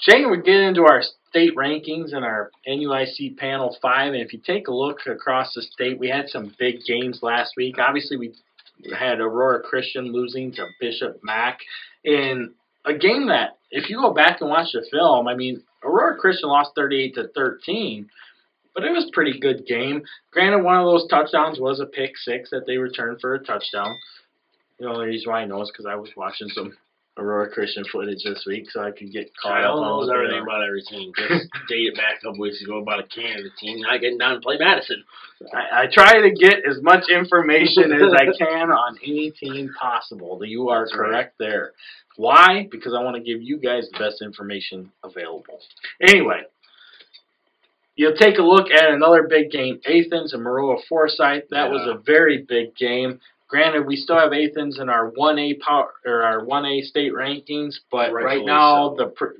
Shane, we get into our state rankings and our NUIC Panel 5, and if you take a look across the state, we had some big games last week. Obviously, we had Aurora Christian losing to Bishop Mac in a game that, if you go back and watch the film, I mean, Aurora Christian lost 38-13, but it was a pretty good game. Granted, one of those touchdowns was a pick six that they returned for a touchdown. The only reason why I know is because I was watching some Aurora Christian footage this week, so I could get caught up on knows everything about every team. Just dated back a couple weeks ago about a Canada team not getting down to play Madison. I try to get as much information as I can on any team possible. You are correct there. Why? Because I want to give you guys the best information available. Anyway, you'll take a look at another big game, Athens and Maroa Forsyth. That was a very big game. Granted, we still have Athens in our 1A power or our 1A state rankings, but right now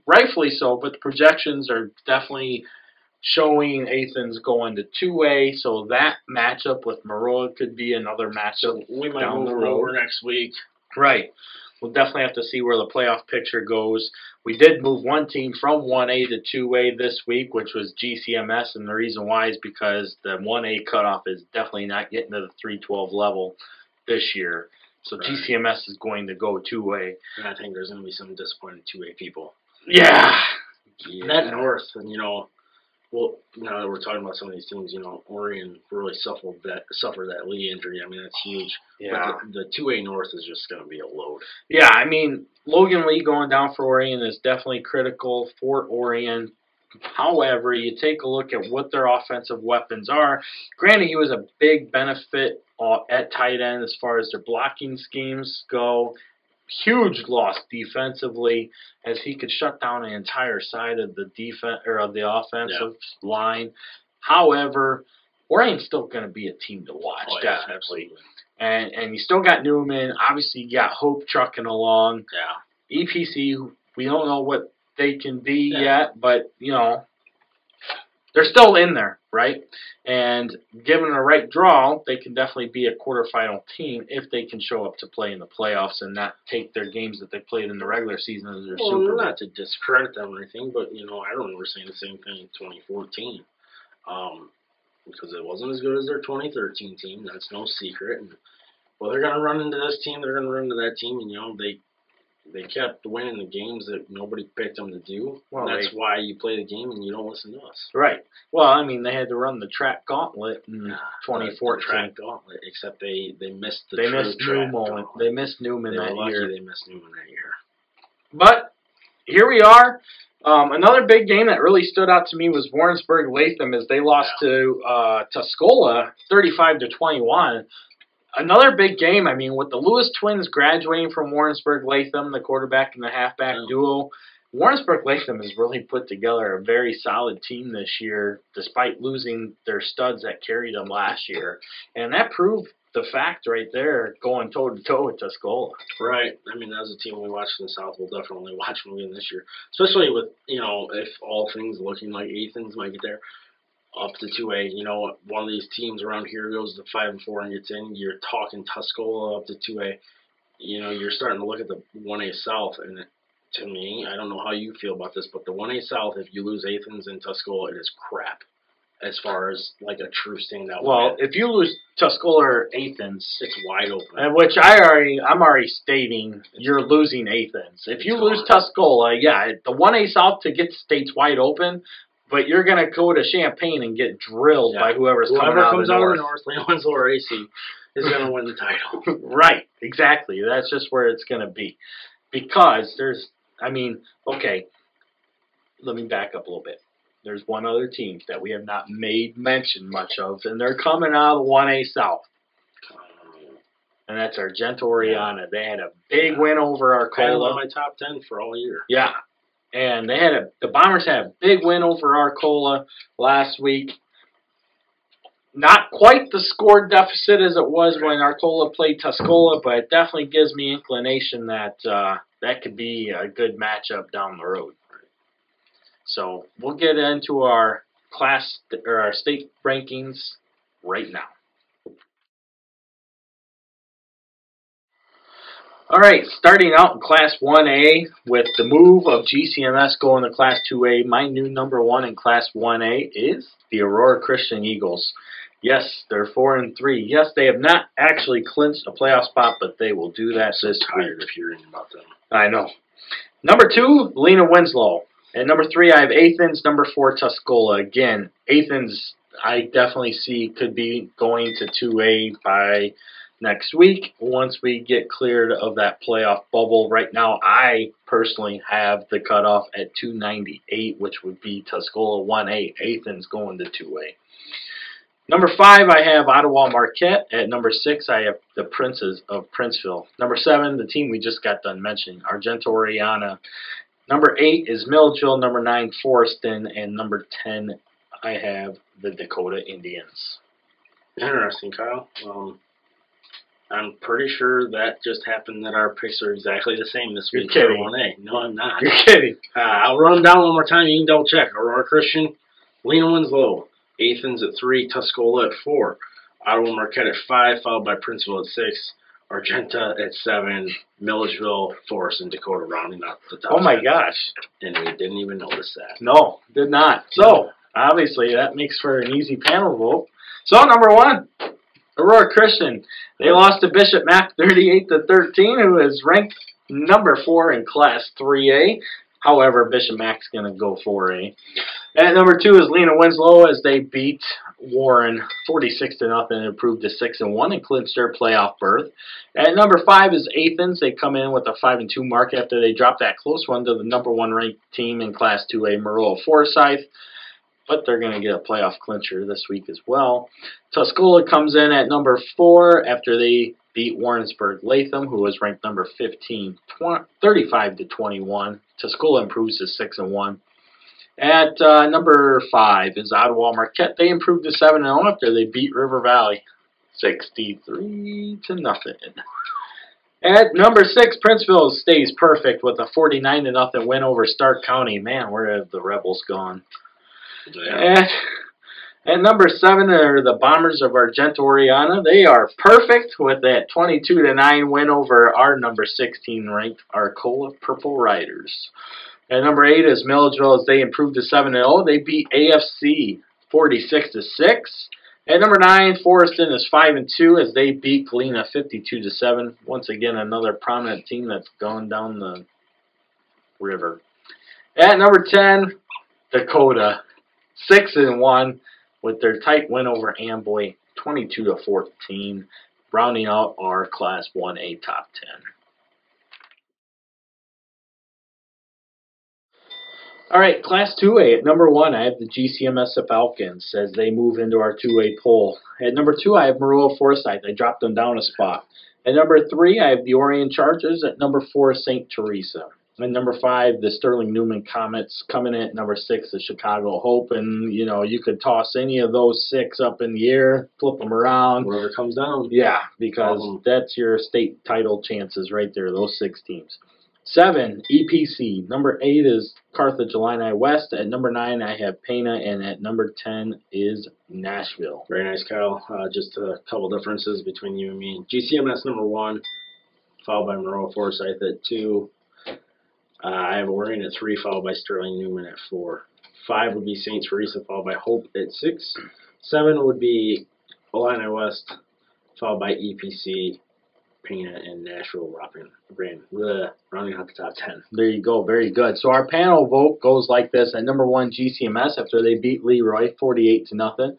rightfully so. But the projections are definitely showing Athens going to 2A, so that matchup with Maroa could be another matchup. We might move over next week. Right. We'll definitely have to see where the playoff picture goes. We did move one team from 1A to 2A this week, which was GCMS, and the reason why is because the 1A cutoff is definitely not getting to the 312 level this year. So GCMS is going to go 2A. And I think there's going to be some disappointed 2A people. Yeah. That North, and well, now that we're talking about some of these teams, Orion really suffered that Lee injury. I mean, that's huge. Yeah. But the 2A North is just going to be a load. Yeah, I mean, Logan Lee going down for Orion is definitely critical for Orion. However, you take a look at what their offensive weapons are. Granted, he was a big benefit at tight end as far as their blocking schemes go. Huge loss defensively, as he could shut down the entire side of the defense or of the offensive line. However, Orion's still going to be a team to watch, definitely. Absolutely. And you still got Newman. Obviously, you got Hope trucking along. Yeah. EPC, we don't know what they can be yet, but they're still in there, right? And given the right draw, they can definitely be a quarterfinal team if they can show up to play in the playoffs and not take their games that they played in the regular season as their Super Bowl. Not to discredit them or anything, but I remember saying the same thing in 2014, because it wasn't as good as their 2013 team. That's no secret. And they're going to run into this team. They're going to run into that team, and they kept winning the games that nobody picked them to do. Well, that's why you play the game and you don't listen to us. Right. Well, I mean, they had to run the track gauntlet in 2014. The track gauntlet, except they missed the They missed Newman. They missed Newman that year. They missed Newman that year. But here we are. Another big game that really stood out to me was Warrensburg-Latham, as they lost to Tuscola 35-21. Another big game, I mean, with the Lewis twins graduating from Warrensburg-Latham, the quarterback and the halfback duo, Warrensburg-Latham has really put together a very solid team this year, despite losing their studs that carried them last year. And that proved the fact right there, going toe-to-toe with Tuscola. Right. I mean, as a team we watched in the South, we'll definitely watch them again this year. Especially with, if all things looking like Athens might get there. Up to 2A, one of these teams around here goes to 5-4 and gets in. You're talking Tuscola up to 2A. You're starting to look at the 1A South, and to me, I don't know how you feel about this, but the 1A South, if you lose Athens and Tuscola, it is crap as far as like a true standout. Well, if you lose Tuscola or Athens, it's wide open. Which I'm already stating you're losing Athens. If you lose Tuscola, the 1A South to get states wide open. But you're going to go to Champaign and get drilled by whoever comes out of the North. Leon's or AC is going to win the title. Right, exactly. That's just where it's going to be. Because let me back up a little bit. There's one other team that we have not made mention much of, and they're coming out of the 1A South. And that's Argento Oriana. They had a big win over Arcola. My top 10 for all year. Yeah. And the Bombers had a big win over Arcola last week. Not quite the score deficit as it was when Arcola played Tuscola, but it definitely gives me inclination that that could be a good matchup down the road. So we'll get into our our state rankings right now. All right, starting out in Class 1A with the move of GCMS going to Class 2A, my new number 1 in Class 1A is the Aurora Christian Eagles. Yes, they're 4-3. Yes, they have not actually clinched a playoff spot, but they will do that this Tired week. of hearing about them. I know. Number 2, Lena Winslow. At number 3, I have Athens. Number 4, Tuscola. Again, Athens, I definitely see could be going to 2A by next week once we get cleared of that playoff bubble. Right now, I personally have the cutoff at 298, which would be Tuscola 1A. Athens going to 2A. Number 5, I have Ottawa Marquette. At number 6, I have the Princes of Princeville. Number 7, the team we just got done mentioning, Argento Oriana. Number 8 is Milledgeville. Number 9, Foreston. And number 10, I have the Dakota Indians. Interesting, Kyle. I'm pretty sure that just happened that our picks are exactly the same this week. You're kidding. 1A. No, I'm not. You're kidding. I'll run them down one more time. You can double check. Aurora Christian, Lena Winslow, Athens at 3, Tuscola at 4, Ottawa Marquette at 5, followed by Princeville at 6, Argenta at 7, Milledgeville, Forest, and Dakota rounding out the top. Oh my 10. gosh. And we didn't even notice that. No, did not. So, obviously, that makes for an easy panel vote. So, number 1, Aurora Christian. They lost to Bishop Mac 38-13, who is ranked number 4 in Class 3A. However, Bishop Mac's going to go 4A. At number 2 is Lena Winslow as they beat Warren 46-0 and improved to 6-1 and clinched their playoff berth. At number 5 is Athens. They come in with a 5-2 mark after they dropped that close one to the number 1 ranked team in Class 2A, Maroa Forsyth. But they're going to get a playoff clincher this week as well. Tuscola comes in at number 4 after they beat Warrensburg Latham, who was ranked number 15, 35-21. Tuscola improves to 6-1. At number 5 is Ottawa Marquette. They improved to 7-0 after they beat River Valley 63-0. At number 6, Princeville stays perfect with a 49-0 win over Stark County. Man, where have the Rebels gone? Yeah. At number 7 are the Bombers of Argento Oriana. They are perfect with that 22-9 win over our number 16 ranked Arcola Purple Riders. At number 8 is Milledgeville as they improved to 7-0. They beat AFC 46-6. At number 9, Foreston is 5-2 as they beat Galena 52-7. Once again, another prominent team that's gone down the river. At number 10, Dakota 6-1 with their tight win over Amboy 22-14, rounding out our Class 1A top 10. All right, Class 2A, at number 1, I have the GCMS Falcons as they move into our 2A poll. At number 2, I have Maroa Forsyth. I dropped them down a spot. At number 3, I have the Orion Chargers. At number 4, St. Teresa. At number 5, the Sterling Newman Comets. Coming in at number 6, the Chicago Hope. And, you know, you could toss any of those 6 up in the air, flip them around. Wherever comes down. Yeah, because that's your state title chances right there, those 6 teams. 7, EPC. Number 8 is Carthage Illini West. At number 9, I have Pana. And at number 10 is Nashville. Very nice, Kyle. Just a couple differences between you and me. GCMS number 1, followed by Maroa Forsyth at 2. I have Orion at 3, followed by Sterling Newman at 4. 5 would be St. Teresa, followed by Hope at 6. 7 would be Illini West, followed by EPC, Pana, and Nashville rounding out the top 10. There you go. Very good. So our panel vote goes like this. At number 1, GCMS, after they beat Leroy 48-0.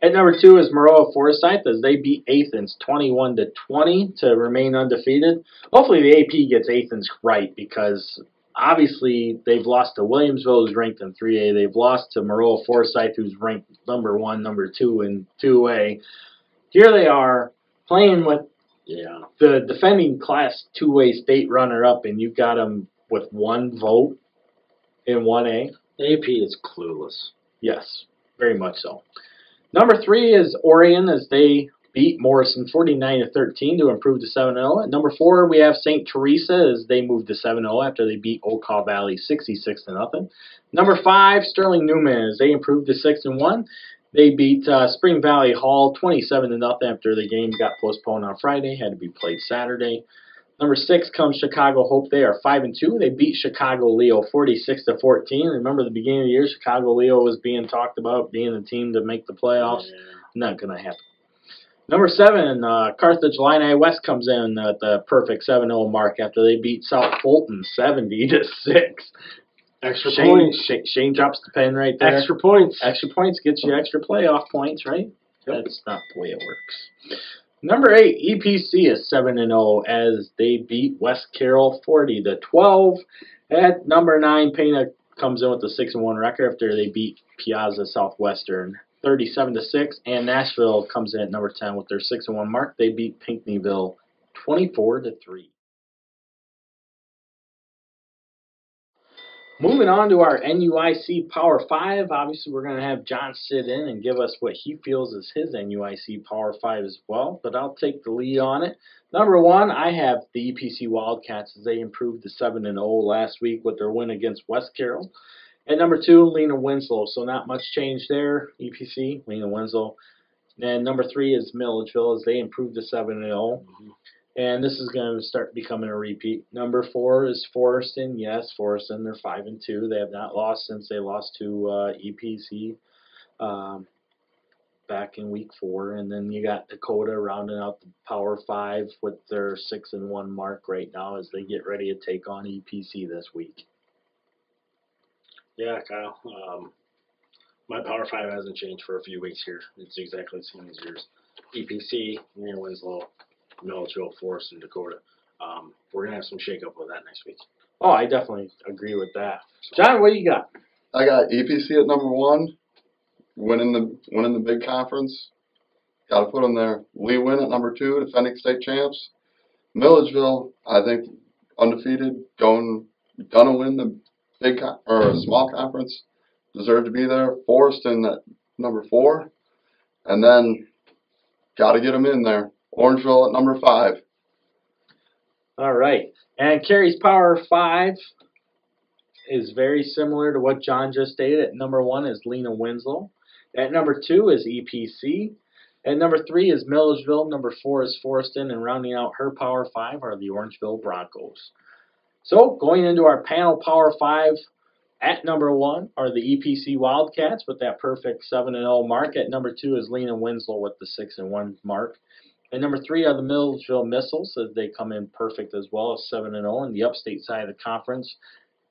At number 2 is Maroa Forsyth as they beat Athens 21-20 to remain undefeated. Hopefully the AP gets Athens right because obviously they've lost to Williamsville, who's ranked in 3A. They've lost to Maroa Forsyth, who's ranked number 1, number 2 in 2A. Here they are playing with the defending Class 2A state runner-up, and you got them with 1 vote in 1A. AP is clueless. Yes, very much so. Number 3 is Orion as they beat Morrison 49-13 to improve to 7-0. At number 4, we have St. Teresa as they moved to 7-0 after they beat Okaw Valley 66-0. Number 5, Sterling Newman as they improved to 6-1. They beat Spring Valley Hall 27-0 after the game got postponed on Friday, had to be played Saturday. Number 6 comes Chicago Hope. They are 5-2. They beat Chicago Leo 46-14. Remember the beginning of the year, Chicago Leo was being talked about being the team to make the playoffs. Yeah. Not going to happen. Number 7, Carthage Illini West comes in at the perfect 7-0 mark after they beat South Fulton 70-6. Extra points. Shane drops the pen right there. Extra points. Extra points gets you extra playoff points, right? Yep. That's not the way it works. Number 8, EPC is 7-0 as they beat West Carroll 40-12. At number 9, Pena comes in with a 6-1 record after they beat Piazza Southwestern 37-6, and Nashville comes in at number 10 with their 6-1 mark. They beat Pinckneyville 24-3. Moving on to our NUIC Power 5, obviously we're going to have John sit in and give us what he feels is his NUIC Power 5 as well, but I'll take the lead on it. Number 1, I have the EPC Wildcats as they improved to 7-0 last week with their win against West Carroll. At number 2, Lena Winslow, so not much change there, EPC, Lena Winslow. And number 3 is Milledgeville as they improved to 7-0. And this is going to start becoming a repeat. Number 4 is Forreston. Yes, Forreston, they're 5-2. They have not lost since they lost to EPC back in week 4. And then you got Dakota rounding out the Power 5 with their 6-1 mark right now as they get ready to take on EPC this week. Yeah, Kyle. My Power 5 hasn't changed for a few weeks here. It's exactly the same as yours. EPC, Lena Winslow, Milledgeville, Forest, and Dakota. We're going to have some shake-up with that next week. Oh, I definitely agree with that. John, what do you got? I got EPC at number 1, winning the big conference. Got to put them there. Lee Win at number 2, defending state champs. Milledgeville, I think, undefeated, gonna win the big small conference. Deserve to be there. Forreston at number 4, and then got to get them in there. Orangeville at number 5. All right. And Carrie's Power 5 is very similar to what John just stated. At number 1 is Lena Winslow. At number 2 is EPC. At number 3 is Milledgeville. Number 4 is Forreston. And rounding out her Power 5 are the Orangeville Broncos. So going into our panel Power 5, at number 1 are the EPC Wildcats with that perfect 7-0 mark. At number 2 is Lena Winslow with the 6-1 mark. And number 3 are the Milledgeville Missiles as they come in perfect as well as 7-0 in the upstate side of the conference.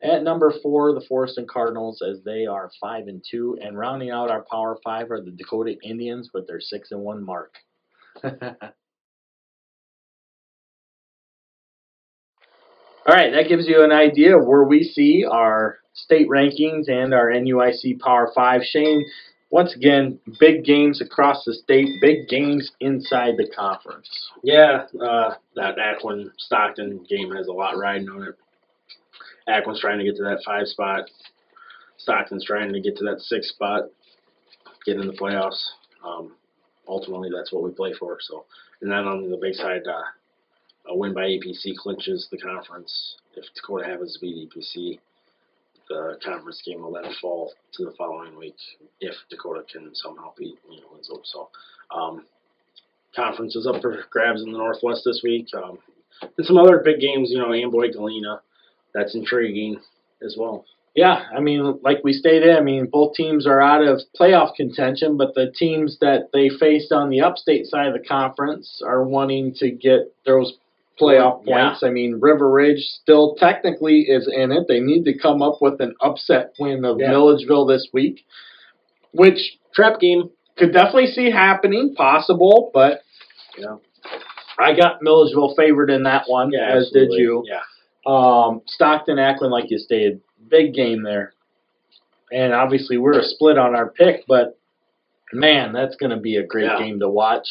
At number 4, the Forreston Cardinals as they are 5-2. And rounding out our Power 5 are the Dakota Indians with their 6-1 mark. All right, that gives you an idea of where we see our state rankings and our NUIC Power 5. Shane, once again, big games across the state, big games inside the conference. Yeah, that Akron-Stockton game has a lot riding on it. Akron's trying to get to that 5 spot. Stockton's trying to get to that 6 spot, get in the playoffs. Ultimately, that's what we play for. So, and then on the big side, a win by EPC clinches the conference. If Dakota happens to beat EPC, the conference game will then fall to the following week if Dakota can somehow beat Winslow. So, conference is up for grabs in the Northwest this week. And some other big games, Amboy, Galena. That's intriguing as well. Yeah, I mean, like we stated, both teams are out of playoff contention, but the teams that they faced on the upstate side of the conference are wanting to get those playoff points. Yeah. River Ridge still technically is in it. They need to come up with an upset win of Milledgeville this week, which trap game could definitely see happening, possible, but I got Milledgeville favored in that one, as absolutely. did you. Yeah. Stockton, Akron, like you stated, big game there. And obviously we're a split on our pick, but man, that's going to be a great game to watch.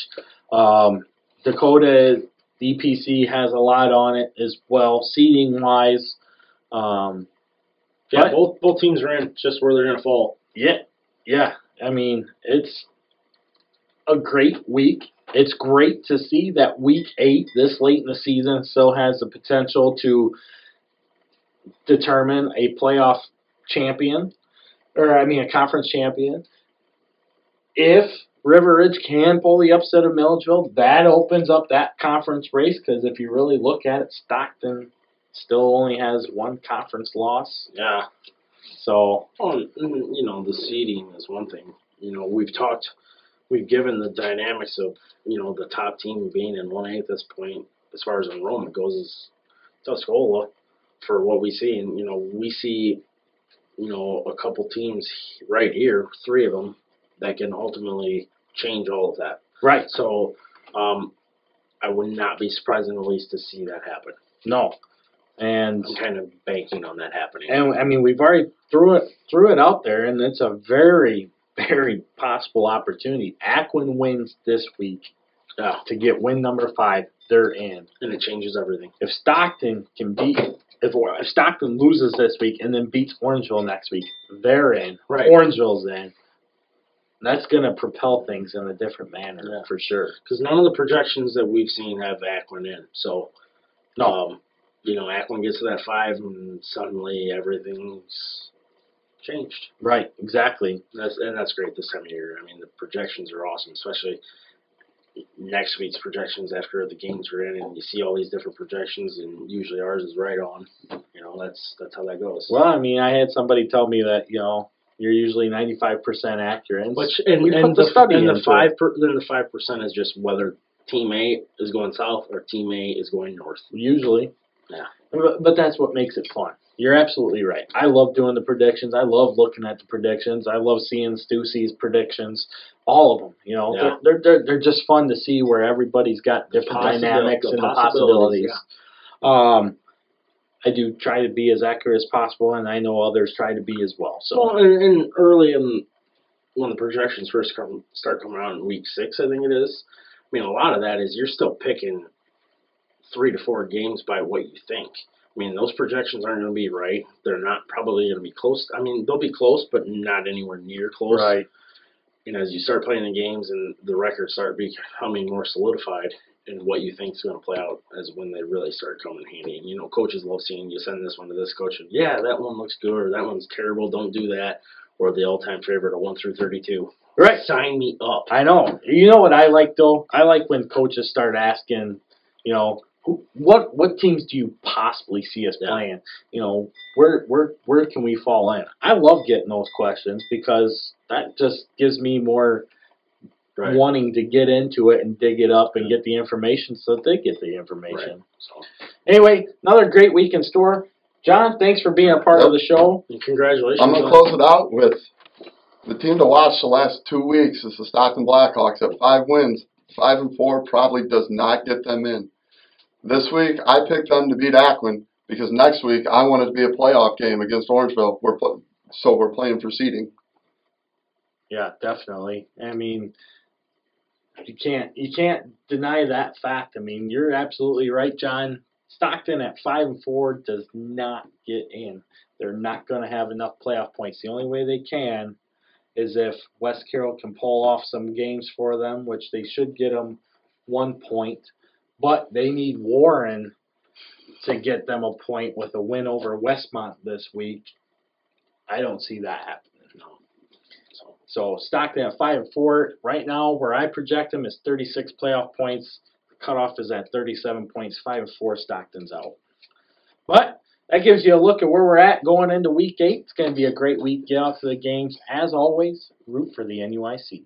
Dakota, DPC has a lot on it as well, seeding-wise. Both teams are in, just where they're going to fall. Yeah. It's a great week. It's great to see that week 8, this late in the season, still has the potential to determine a playoff champion, a conference champion. If River Ridge can pull the upset of Milledgeville, that opens up that conference race, because if you really look at it, Stockton still only has one conference loss. Yeah. So, the seeding is one thing. We've given the dynamics of, the top team being in 1A at this point, as far as enrollment goes, is Tuscola for what we see. And, we see, a couple teams right here, 3 of them, that can ultimately change all of that. right. So, I would not be surprised in the least to see that happen. No. And I'm kind of banking on that happening. I mean, we've already threw it out there, and it's a very, very possible opportunity. Aquin wins this week to get win number 5. They're in, and it changes everything. If Stockton if Stockton loses this week and then beats Orangeville next week, they're in. Right. Orangeville's in. That's going to propel things in a different manner, for sure. Because none of the projections that we've seen have Aquin in. So, no. Aquin gets to that 5, and suddenly everything's changed. Right, exactly. That's great this time of year. I mean, the projections are awesome, especially next week's projections after the games are in, and you see all these different projections, and usually ours is right on. That's how that goes. Well, I mean, I had somebody tell me that, you're usually 95% accurate. The 5% is just whether Team A is going south or Team A is going north. Usually. Yeah. But that's what makes it fun. You're absolutely right. I love doing the predictions. I love looking at the predictions. I love seeing Stussy's predictions. All of them. They're just fun to see where everybody's got different dynamics and the possibilities. Yeah. I do try to be as accurate as possible, and I know others try to be as well. So, well, and early when the projections first start coming out in week 6, I think it is. I mean, a lot of that is you're still picking 3 to 4 games by what you think. I mean, those projections aren't going to be right. They're not probably going to be close. I mean, they'll be close, but not anywhere near close. Right. As you start playing the games and the records start becoming more solidified, and what you think is going to play out is when they really start coming handy. And, coaches love seeing you send this one to this coach, and yeah, that one looks good, or that one's terrible, don't do that, or the all-time favorite of 1 through 32. Right. Sign me up. I know. You know what I like, though? I like when coaches start asking, what teams do you possibly see us playing? Where can we fall in? I love getting those questions because that just gives me more wanting to get into it and dig it up and get the information so that they get the information. Right. So, anyway, another great week in store. John, thanks for being a part of the show. And congratulations. I'm going to close it out with the team to watch the last 2 weeks is the Stockton Blackhawks at 5 wins. 5-4 probably does not get them in. This week, I picked them to beat Aquin because next week I want it to be a playoff game against Orangeville. So we're playing for seeding. Yeah, definitely. I mean, you can't deny that fact. I mean, you're absolutely right, John. Stockton at 5-4 does not get in. They're not going to have enough playoff points. The only way they can is if West Carroll can pull off some games for them, which they should get them 1 point. But they need Warren to get them a point with a win over Westmont this week. I don't see that happening. No. So Stockton at 5-4 right now, where I project them is 36 playoff points. The cutoff is at 37 points. 5-4, Stockton's out. But that gives you a look at where we're at going into Week 8. It's going to be a great week. Get out to the games. As always, root for the NUIC.